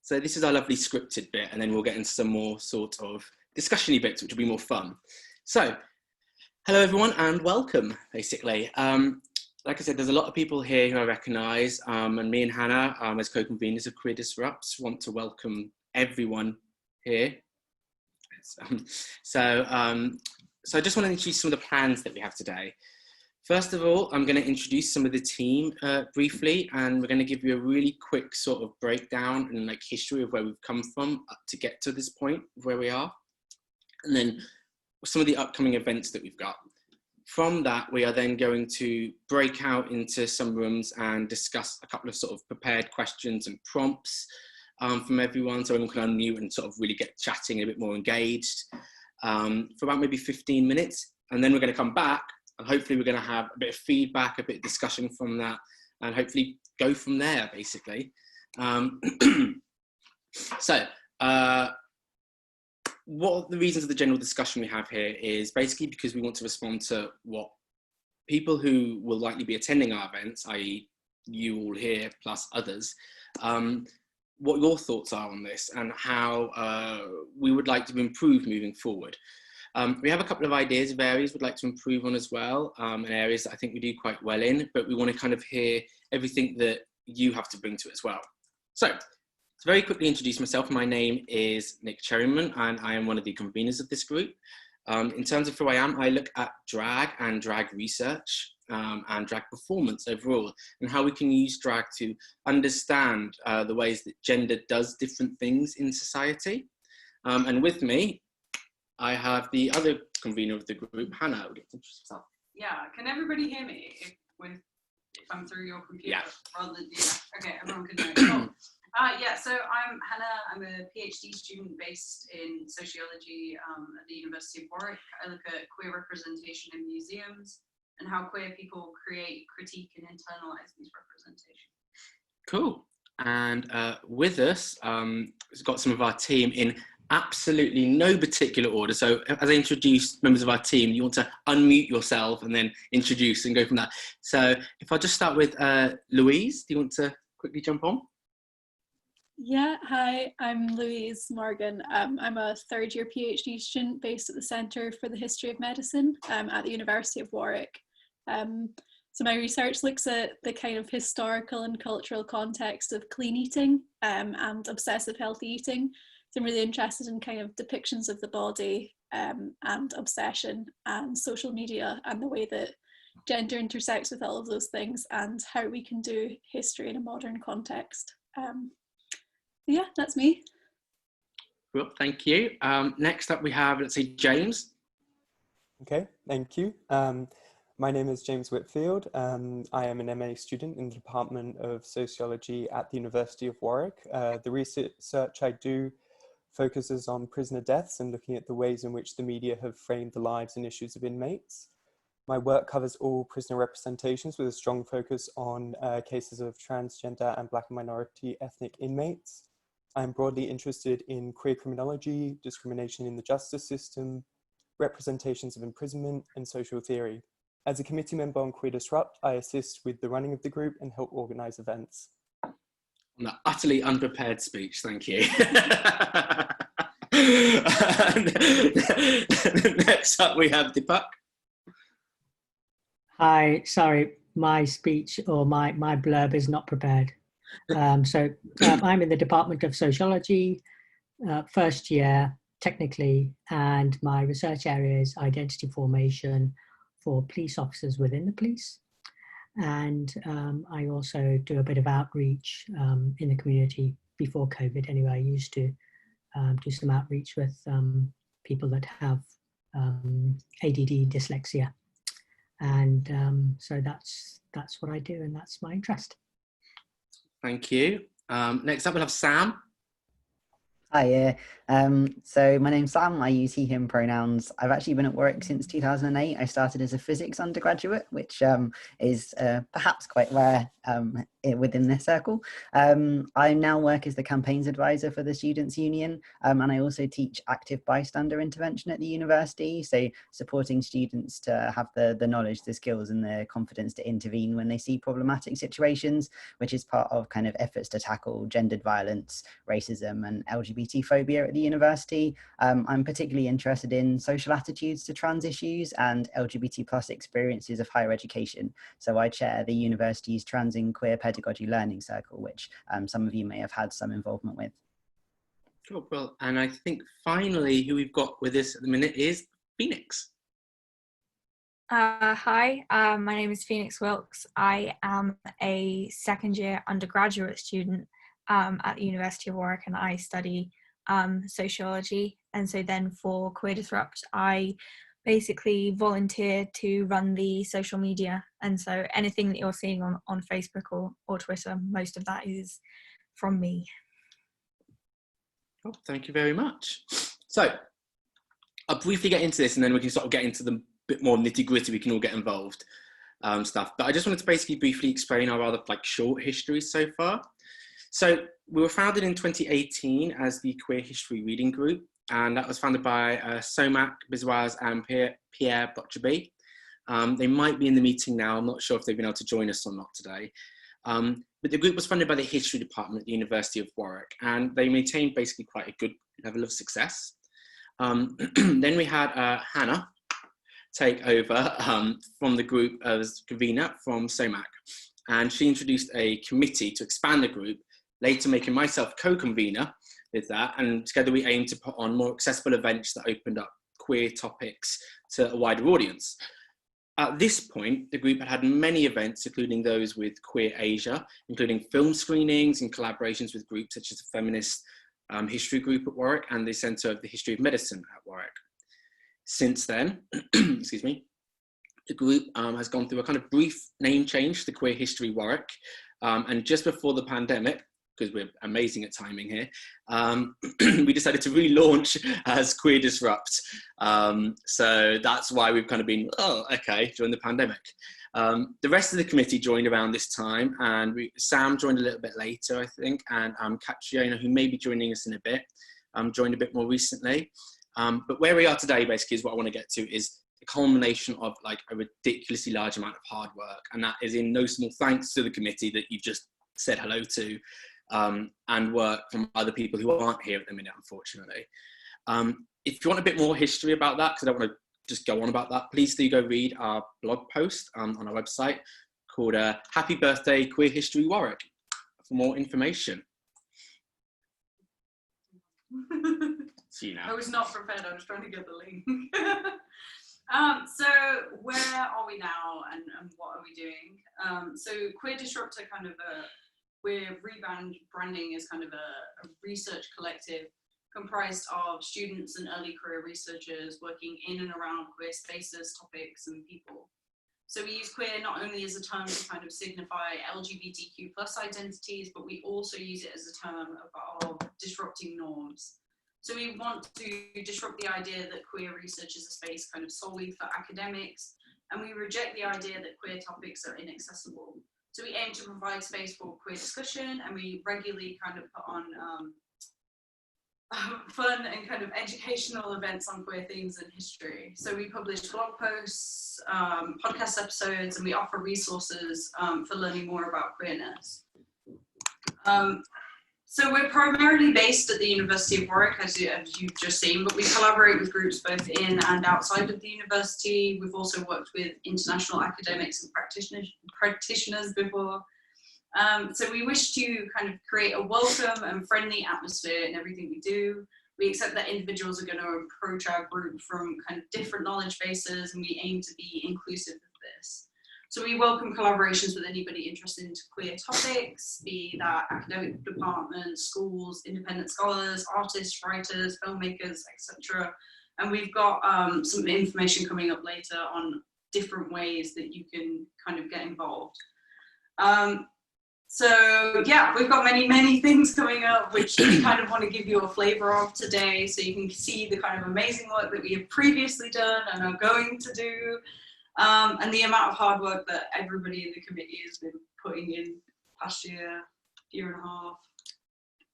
So this is our lovely scripted bit, and then we'll get into some more sort of discussion-y bits, which will be more fun. So, hello everyone, and welcome, basically. Like I said, there's a lot of people here who I recognise, and me and Hannah, as co-conveners of Queer Disrupts, want to welcome everyone here. So I just want to introduce some of the plans that we have today. First of all, I'm going to introduce some of the team briefly, and we're going to give you a really quick sort of breakdown and like history of where we've come from to get to this point where we are, and then some of the upcoming events that we've got. From that, we are then going to break out into some rooms and discuss a couple of sort of prepared questions and prompts from everyone, so everyone can unmute and sort of really get chatting and a bit more engaged for about maybe 15 minutes. And then we're going to come back, and hopefully we're going to have a bit of feedback, a bit of discussion from that, and hopefully go from there, basically. What the reasons of the general discussion we have here is basically because we want to respond to what people who will likely be attending our events, i.e. you all here plus others, what your thoughts are on this and how we would like to improve moving forward. We have a couple of ideas of areas we'd like to improve on as well, and areas that I think we do quite well in, but we want to kind of hear everything that you have to bring to it as well. So, to very quickly introduce myself, my name is Nick Cherryman, and I am one of the conveners of this group. In terms of who I am, I look at drag and drag research and drag performance overall, and how we can use drag to understand the ways that gender does different things in society. And with me, I have the other convener of the group, Hannah. Yeah, can everybody hear me if I'm through your computer? Yeah. Rather than, yeah. Okay, everyone can hear me. Cool. Yeah, so I'm Hannah. I'm a PhD student based in sociology at the University of Warwick. I look at queer representation in museums and how queer people create, critique, and internalize these representations. Cool. And with us, we've got some of our team in absolutely no particular order. So as I introduce members of our team, you want to unmute yourself and then introduce and go from that. So if I just start with Louise, do you want to quickly jump on? Yeah, hi, I'm Louise Morgan. I'm a third year PhD student based at the Centre for the History of Medicine at the University of Warwick. So my research looks at the kind of historical and cultural context of clean eating and obsessive healthy eating. So I'm really interested in kind of depictions of the body and obsession and social media and the way that gender intersects with all of those things and how we can do history in a modern context. Yeah, that's me. Well, thank you. Next up we have, let's see, James. Okay, thank you. My name is James Whitfield. I am an MA student in the Department of Sociology at the University of Warwick. The research I do focuses on prisoner deaths and looking at the ways in which the media have framed the lives and issues of inmates. My work covers all prisoner representations with a strong focus on cases of transgender and Black and minority ethnic inmates. I'm broadly interested in queer criminology, discrimination in the justice system, representations of imprisonment, and social theory. As a committee member on Queer Disrupt, I assist with the running of the group and help organise events. On that utterly unprepared speech, thank you. Next up we have Deepak. Hi, sorry, my speech or my blurb is not prepared. I'm in the Department of Sociology, first year technically, and my research area is identity formation for police officers within the police. And I also do a bit of outreach in the community before COVID. Anyway, I used to do some outreach with people that have ADD, dyslexia. And so that's what I do, and that's my interest. Thank you. Next up we'll have Sam. Hi, so my name's Sam. I use he, him pronouns. I've actually been at Warwick since 2008. I started as a physics undergraduate, which is perhaps quite rare within this circle. I now work as the campaigns advisor for the Students' Union, and I also teach active bystander intervention at the university, so supporting students to have the knowledge, the skills and the confidence to intervene when they see problematic situations, which is part of kind of efforts to tackle gendered violence, racism and LGBT phobia at the university. I'm particularly interested in social attitudes to trans issues and LGBT plus experiences of higher education. So I chair the university's Trans and Queer Pedagogy Learning Circle, which some of you may have had some involvement with. Cool, well, and I think finally who we've got with us at the minute is Phoenix. Hi, my name is Phoenix Wilkes. I am a second year undergraduate student at the University of Warwick, and I study sociology. And so then for Queer Disrupt, I basically volunteer to run the social media. And so anything that you're seeing on Facebook or Twitter, most of that is from me. Oh, thank you very much. So I'll briefly get into this and then we can sort of get into the bit more nitty gritty, we can all get involved stuff. But I just wanted to basically briefly explain our rather short history so far. So we were founded in 2018 as the Queer History Reading Group, and that was founded by Somak Biswaz and Pierre Botchaby. They might be in the meeting now. I'm not sure if they've been able to join us or not today. But the group was funded by the History Department at the University of Warwick, and they maintained basically quite a good level of success. Then we had Hannah take over from the group as convener from Somak, and she introduced a committee to expand the group, later making myself co-convener with that, and together we aim to put on more accessible events that opened up queer topics to a wider audience. At this point, the group had many events, including those with Queer Asia, including film screenings and collaborations with groups such as the Feminist History Group at Warwick and the Centre of the History of Medicine at Warwick. Since then, excuse me, the group has gone through a kind of brief name change to Queer History Warwick, and just before the pandemic, because we're amazing at timing here, we decided to relaunch as Queer Disrupt. So that's why we've kind of been, oh, okay, during the pandemic. The rest of the committee joined around this time, and Sam joined a little bit later, I think, and Catriona, who may be joining us in a bit, joined a bit more recently. But where we are today, basically, is what I want to get to, is the culmination of like a ridiculously large amount of hard work. And that is in no small thanks to the committee that you've just said hello to, and work from other people who aren't here at the minute, unfortunately. If you want a bit more history about that, because I don't want to just go on about that, please do go read our blog post on our website called Happy Birthday Queer History Warwick for more information. See you now. I was not prepared, I was trying to get the link. So where are we now and what are we doing? So Queer Disrupt are kind of we're rebranding as kind of a research collective comprised of students and early career researchers working in and around queer spaces, topics and people. So we use queer not only as a term to kind of signify LGBTQ plus identities, but we also use it as a term of disrupting norms. So we want to disrupt the idea that queer research is a space kind of solely for academics, and we reject the idea that queer topics are inaccessible. So we aim to provide space for queer discussion, and we regularly kind of put on fun and kind of educational events on queer themes and history. So we publish blog posts, podcast episodes, and we offer resources for learning more about queerness. So we're primarily based at the University of Warwick, as you've just seen, but we collaborate with groups both in and outside of the university. We've also worked with international academics and practitioners before. So we wish to kind of create a welcome and friendly atmosphere in everything we do. We accept that individuals are going to approach our group from kind of different knowledge bases, and we aim to be inclusive of this. So we welcome collaborations with anybody interested in queer topics, be that academic departments, schools, independent scholars, artists, writers, filmmakers, etc. And we've got some information coming up later on different ways that you can kind of get involved. So yeah, we've got many things coming up, which we kind of want to give you a flavor of today, so you can see the kind of amazing work that we have previously done and are going to do. And the amount of hard work that everybody in the committee has been putting in past year and a half,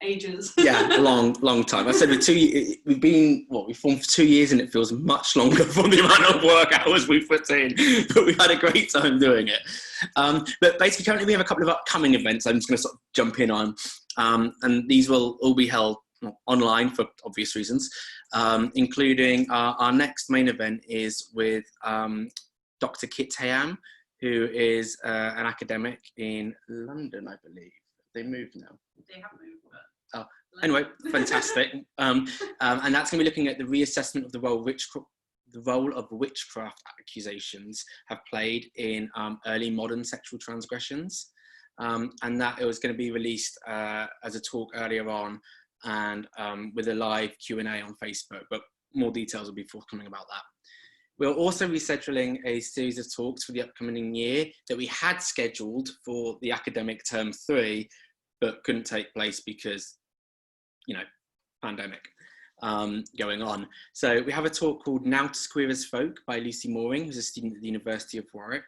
ages. Yeah, a long time. I said we've formed for 2 years, and it feels much longer from the amount of work hours we've put in, but we've had a great time doing it. But basically, currently we have a couple of upcoming events I'm just going to sort of jump in on, and these will all be held online for obvious reasons, including our next main event is with Dr. Kit Hayam, who is an academic in London, I believe. They moved now. They have moved, but... Oh, anyway, fantastic. And that's going to be looking at the reassessment of the role of witchcraft accusations have played in early modern sexual transgressions. And that it was going to be released as a talk earlier on, and with a live Q&A on Facebook, but more details will be forthcoming about that. We're also rescheduling a series of talks for the upcoming year that we had scheduled for the academic term 3, but couldn't take place because, pandemic going on. So we have a talk called Now to Queer as Folk by Lucy Mooring, who's a student at the University of Warwick,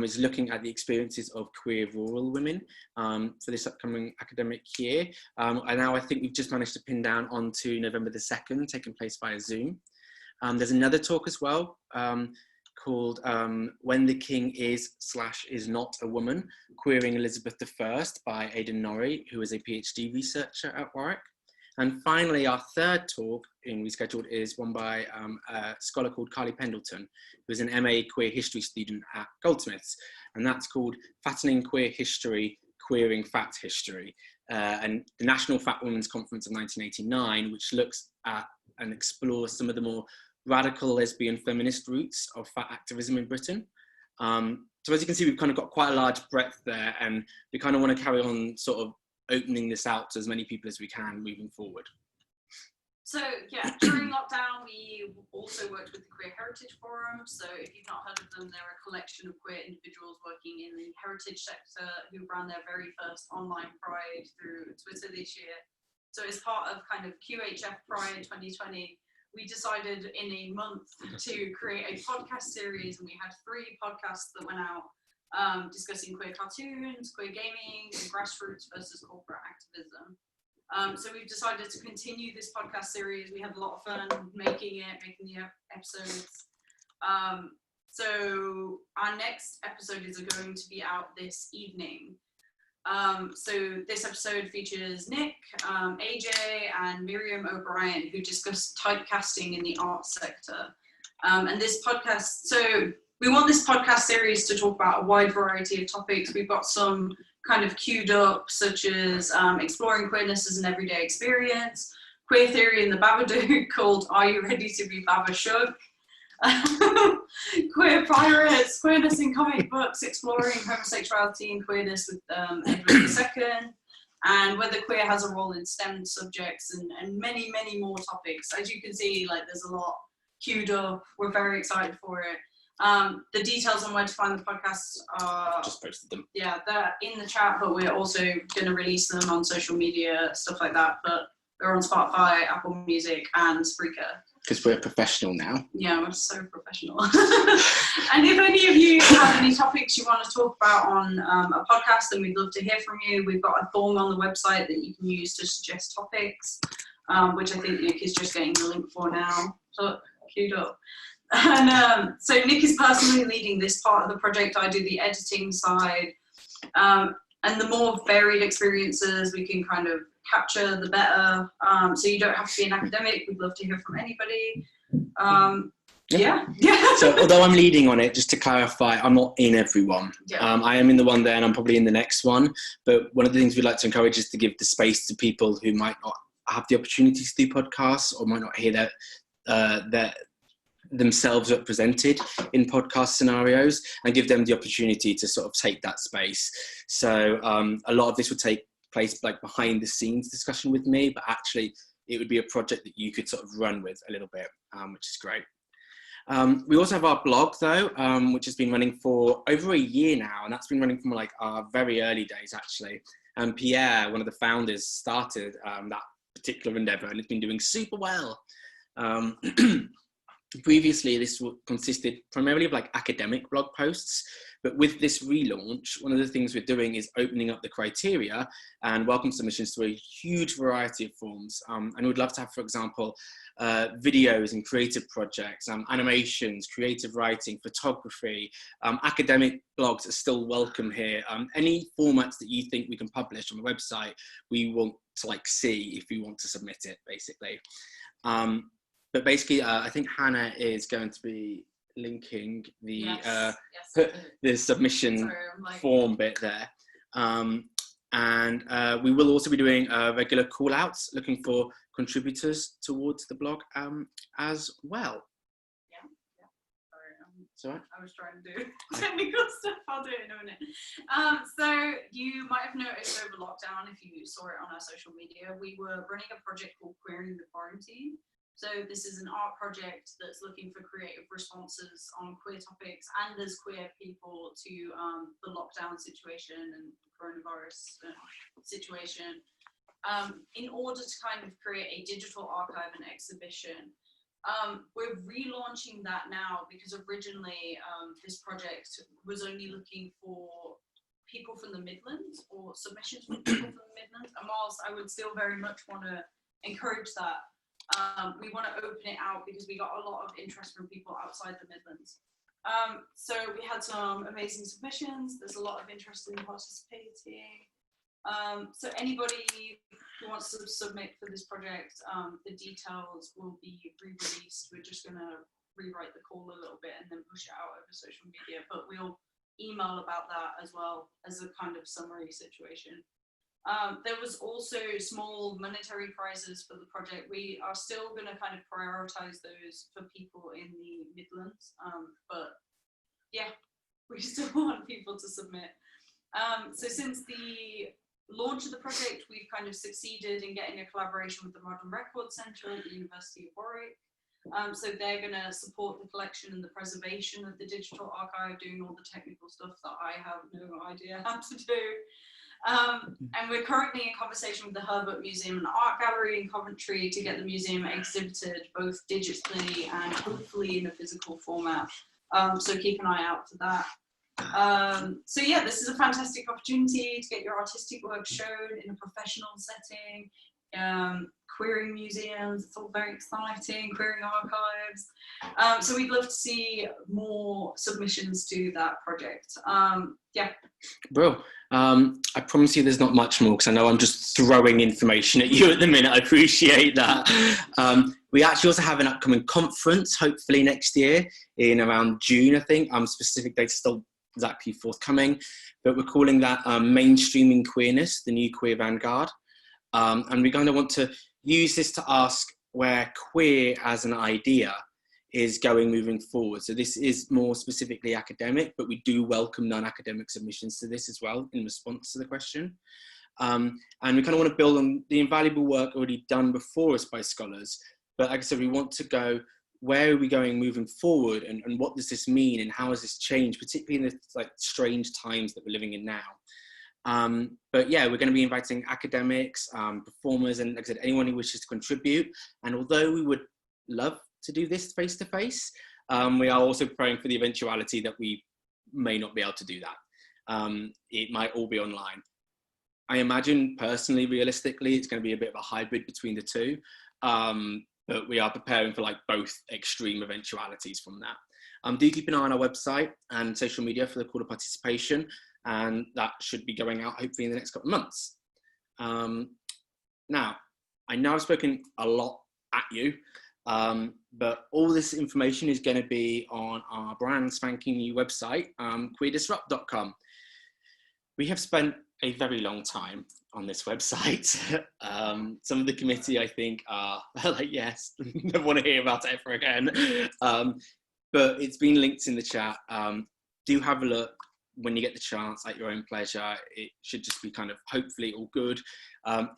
is looking at the experiences of queer rural women for this upcoming academic year. And now I think we've just managed to pin down onto November the 2nd, taking place via Zoom. There's another talk as well called When the King is/is Not a Woman, Queering Elizabeth I by Aidan Norrie, who is a PhD researcher at Warwick. And finally, our third talk in rescheduled is one by a scholar called Carly Pendleton, who is an MA Queer History student at Goldsmiths. And that's called Fattening Queer History, Queering Fat History, and the National Fat Women's Conference of 1989, which looks at and explores some of the more radical lesbian feminist roots of fat activism in Britain. So as you can see, we've kind of got quite a large breadth there, and we kind of want to carry on sort of opening this out to as many people as we can moving forward. So yeah, during lockdown, we also worked with the Queer Heritage Forum. So if you've not heard of them, they're a collection of queer individuals working in the heritage sector who ran their very first online pride through Twitter this year. So as part of kind of QHF Pride 2020, we decided in a month to create a podcast series, and we had 3 podcasts that went out discussing queer cartoons, queer gaming, and grassroots versus corporate activism. So we've decided to continue this podcast series. We had a lot of fun making the episodes. So our next episode is going to be out this evening. So this episode features Nick, AJ, and Miriam O'Brien, who discuss typecasting in the arts sector. And this podcast, so we want this podcast series to talk about a wide variety of topics. We've got some kind of queued up, such as exploring queerness as an everyday experience, queer theory in the Babadook called Are You Ready to Be Baba Shook? Queer pirates, queerness in comic books, exploring homosexuality and queerness with Edward II, and whether queer has a role in STEM subjects, and many, many more topics. As you can see, like there's a lot queued up. We're very excited for it. The details on where to find the podcasts are Just posted them. Yeah, they're in the chat, but we're also going to release them on social media, stuff like that. But they're on Spotify, Apple Music, and Spreaker. Because we're professional now. Yeah, we're so professional. And if any of you have any topics you want to talk about on a podcast, then we'd love to hear from you. We've got a form on the website that you can use to suggest topics, which I think Nick is just getting the link for now. So, queued up. And so Nick is personally leading this part of the project. I do the editing side. And the more varied experiences we can kind of capture, the better. So you don't have to be an academic. We'd love to hear from anybody. Yeah. So although I'm leading on it, just to clarify, I'm not in every one. Yeah. I am in the one there, and I'm probably in the next one. But one of the things we'd like to encourage is to give the space to people who might not have the opportunity to do podcasts, or might not hear that themselves represented in podcast scenarios, and give them the opportunity to sort of take that space. So a lot of this would take place like behind the scenes discussion with me, but actually it would be a project that you could sort of run with a little bit, which is great. We also have our blog though, which has been running for over a year now, and that's been running from like our very early days actually. And Pierre, one of the founders, started that particular endeavor, and it's been doing super well. Previously, this consisted primarily of like academic blog posts, But with this relaunch, one of the things we're doing is opening up the criteria and welcome submissions to a huge variety of forms. And we'd love to have, for example, videos and creative projects, animations, creative writing, photography, academic blogs are still welcome here. Any formats that you think we can publish on the website, we want to like see if you want to submit it, basically. But basically, I think Hannah is going to be linking the the submission form bit there. And we will also be doing regular call outs looking for contributors towards the blog as well. Sorry, I was trying to do technical stuff. I'll do it in a minute. So you might have noticed over lockdown, if you saw it on our social media, we were running a project called Queering the Quarantine. So this is an art project that's looking for creative responses on queer topics and as queer people to the lockdown situation and coronavirus situation, in order to kind of create a digital archive and exhibition. We're relaunching that now because originally this project was only looking for people from the Midlands or submissions from people from the Midlands. And whilst I would still very much want to encourage that, we want to open it out because we got a lot of interest from people outside the Midlands. So we had some amazing submissions. There's a lot of interest in participating. So anybody who wants to submit for this project, the details will be re-released. We're just going to rewrite the call a little bit and then push it out over social media, but we'll email about that as well as a kind of summary situation. There was also small monetary prizes for the project. We are still going to kind of prioritize those for people in the Midlands, but yeah, we still want people to submit. So since the launch of the project, we've kind of succeeded in getting a collaboration with the Modern Record Centre at the University of Warwick. So they're going to support the collection and the preservation of the digital archive, doing all the technical stuff that I have no idea how to do. And we're currently in conversation with the Herbert Museum and Art Gallery in Coventry to get the museum exhibited both digitally and hopefully in a physical format. So keep an eye out for that. So yeah, this is a fantastic opportunity to get your artistic work shown in a professional setting, queering museums, it's all very exciting, queering archives. So we'd love to see more submissions to that project. Yeah. Bro, I promise you there's not much more because I know I'm just throwing information at you at the minute. I appreciate that. We actually also have an upcoming conference, hopefully next year in around June, I think. Specific dates still exactly forthcoming, but we're calling that Mainstreaming Queerness, the New Queer Vanguard. And we kind of want to use this to ask where queer as an idea is going moving forward. So this is more specifically academic, but we do welcome non-academic submissions to this as well in response to the question. And we kind of want to build on the invaluable work already done before us by scholars. But like I said, we want to go, where are we going moving forward, and what does this mean, and how has this changed, particularly in the like strange times that we're living in now. But yeah, we're going to be inviting academics, performers, and like I said, anyone who wishes to contribute. And although we would love to do this face-to-face, we are also praying for the eventuality that we may not be able to do that. It might all be online. I imagine personally, realistically, it's going to be a bit of a hybrid between the two. But we are preparing for like both extreme eventualities from that. Do keep an eye on our website and social media for the call to participation, and that should be going out hopefully in the next couple of months. Now, I know I've spoken a lot at you, but all this information is going to be on our brand spanking new website, queerdisrupt.com. We have spent a very long time on this website. Some of the committee, I think, are like, yes, never want to hear about it ever again. But it's been linked in the chat. Do have a look when you get the chance at your own pleasure. It should just be kind of hopefully all good.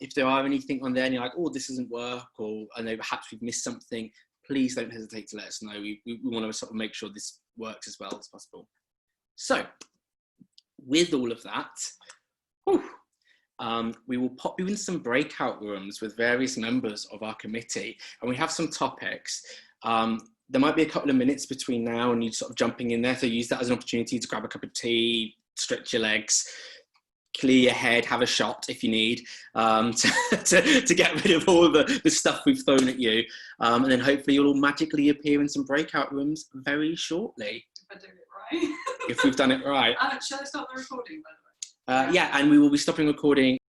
If there are anything on there and you're like, oh, this doesn't work, or I know perhaps we've missed something, please don't hesitate to let us know. We want to sort of make sure this works as well as possible. So with all of that, we will pop you in some breakout rooms with various members of our committee, and we have some topics. there might be a couple of minutes between now and you sort of jumping in there. So use that as an opportunity to grab a cup of tea, stretch your legs, clear your head, have a shot if you need, to get rid of all the stuff we've thrown at you. And then hopefully you'll all magically appear in some breakout rooms very shortly. If I do it right. If we've done it right. Shall I stop the recording, by the way? Yeah, and we will be stopping recording